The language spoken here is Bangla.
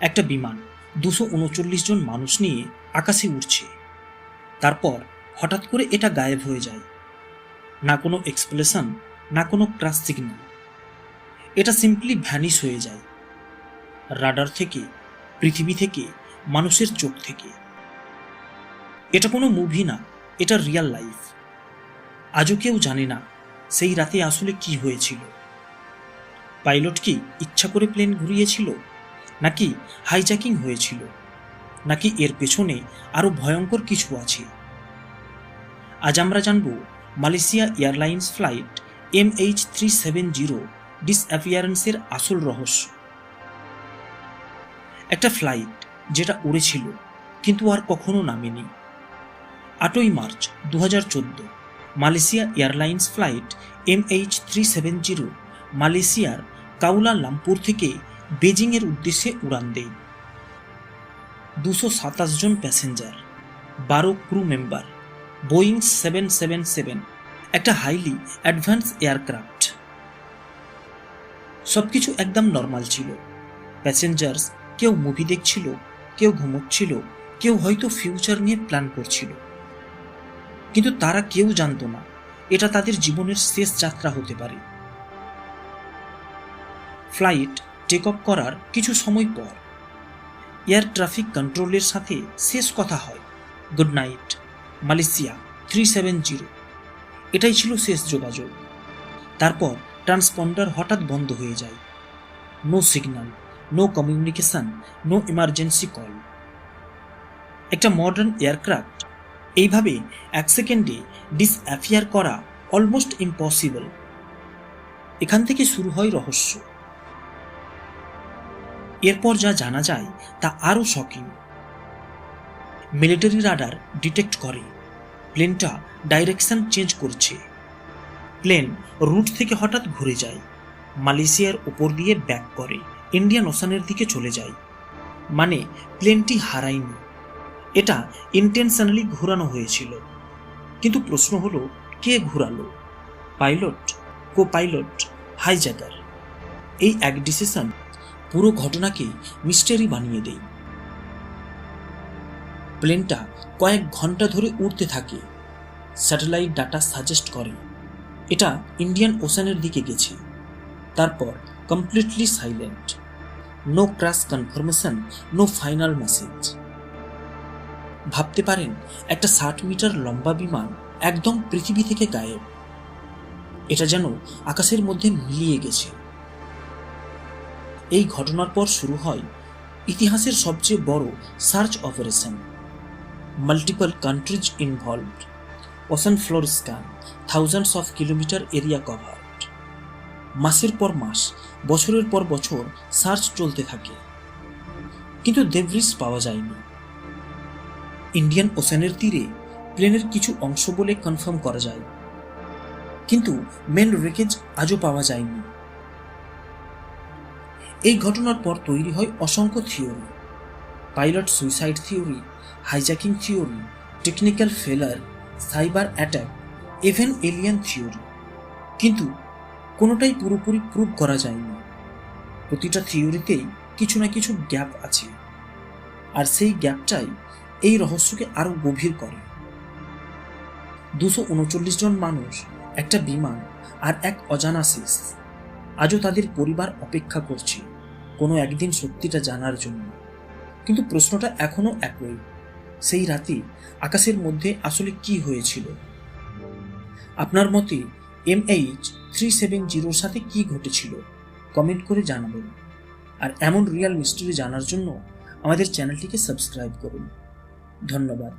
একটা বিমান 239 জন মানুষ নিয়ে আকাশে উঠছে। তারপর হঠাৎ করে এটা গায়েব হয়ে যায়। না কোনো এক্সপ্লেশন, না কোনো ক্রাশ সিগন্যাল। এটা সিম্পলি ভ্যানিশ হয়ে যায়, রাডার থেকে, পৃথিবী থেকে, মানুষের চোখ থেকে। এটা কোনো মুভি না, এটা রিয়াল লাইফ। আজও কেউ জানে না সেই রাতে আসলে কি হয়েছিল। পাইলট কি ইচ্ছা করে প্লেন ঘুরিয়েছিল, নাকি হাইজ্যাকিং হয়েছিল, নাকি এর পেছনে আরো ভয়ঙ্কর কিছু আছে? আজ আমরা জানব মালয়েশিয়া এয়ারলাইন্স ফ্লাইট MH370 ডিসঅ্যাপিয়ারেন্সের আসল রহস্য। একটা ফ্লাইট যেটা উড়েছিল কিন্তু আর কখনো নামেনি। 8ই March 2014 Malaysia airlines flight MH370 মালয়েশিয়ার কাউলালামপুর থেকে বেজিংয়ের উদ্দেশ্যে উড়ান দেয়। 227 জন প্যাসেঞ্জার, 12 ক্রু মেম্বার, বোয়িং 777, একটা হাইলি অ্যাডভান্স এয়ারক্রাফট। সবকিছু একদম নর্মাল ছিল। প্যাসেঞ্জার্স কেউ মুভি দেখছিল, কেউ ঘুমোচ্ছিল, কেউ হয়তো ফিউচার নিয়ে প্ল্যান করছিল। কিন্তু তারা কেউ জানতো না এটা তাদের জীবনের শেষ যাত্রা হতে পারে। ফ্লাইট টেক অফ করার কিছু সময় পর এয়ার ট্রাফিক কন্ট্রোলের সাথে শেষ কথা হয়, গুড নাইট মালয়েশিয়া 370। এটাই ছিল শেষ যোগাযোগ। তারপর ট্রান্সপন্ডার হঠাৎ বন্ধ হয়ে যায়। No signal, no communication, no emergency call. একটা মডার্ন এয়ারক্রাফট এইভাবে 1 সেকেন্ডে ডিসঅ্যাপিয়ার করা অলমোস্ট ইম্পসিবল। এখান থেকে শুরু হয় রহস্য। এরপর যা জানা যায় তা আরও শকিং। মিলিটারি রাডার ডিটেক্ট করে প্লেনটা ডাইরেকশন চেঞ্জ করছে। প্লেন রুট থেকে হঠাৎ ঘুরে যায়, মালয়েশিয়ার উপর দিয়ে ব্যাক করে ইন্ডিয়ান ওশানের দিকে চলে যায়। মানে প্লেনটি হারায়নি, এটা ইন্টেনশনালি ঘোরানো হয়েছিল। কিন্তু প্রশ্ন হলো, কে ঘুরালো? Pilot, co pilot, hijacker? এই এক ডিসিশন পুরো ঘটনাকে মিস্টারি বানিয়ে দেয়। প্লেনটা কয়েক ঘন্টা ধরে উড়তে থাকে। স্যাটেলাইট ডাটা সাজেস্ট করে এটা ইন্ডিয়ান ওশানের দিকে গেছে। তারপর completely silent, no crash confirmation, no final message. ভাবতে পারেন একটা 60 মিটার লম্বা বিমান একদম পৃথিবী থেকে গায়েব। এটা যেন আকাশের মধ্যে মিলিয়ে গেছে। এই ঘটনার পর শুরু হয় ইতিহাসের সবচেয়ে বড় search operation. Multiple countries involved, ocean floor scan, thousands of kilometre area covered. মাসের পর মাস, বছরের পর বছর সার্চ চলতে থাকে, কিন্তু ডেব্রিস পাওয়া যায়নি। ইন্ডিয়ান ওশানের তীরে প্লেনের কিছু অংশ বলে কনফার্ম করা যায়, কিন্তু মেন রেকেজ আজও পাওয়া যায়নি। এই ঘটনার পর তৈরি হয় অসংখ্য theory. Pilot suicide theory, hijacking theory, technical failure, cyber attack, even alien theory. কিন্তু কোনোটাই পুরোপুরি প্রুভ করা যায়নি। প্রতিটা থিওরিতেই কিছু না কিছু গ্যাপ আছে, আর সেই গ্যাপটাই এই রহস্যকে আরো গভীর করে। 239 জন মানুষ, একটা বিমান, আর এক অজানা শেষ। আজও তাদের পরিবার অপেক্ষা করছে কোনো একদিন সত্যিটা জানার জন্য। কিন্তু প্রশ্নটা এখনো একই, সেই রাতে আকাশের মধ্যে আসলে কি হয়েছিল? আপনার মতে MH370 সাথে কি ঘটেছিল কমেন্ট করে জানাবেন। আর এমন রিয়েল মিস্ট্রি জানার জন্য আমাদের চ্যানেলটিকে সাবস্ক্রাইব করুন। ধন্যবাদ।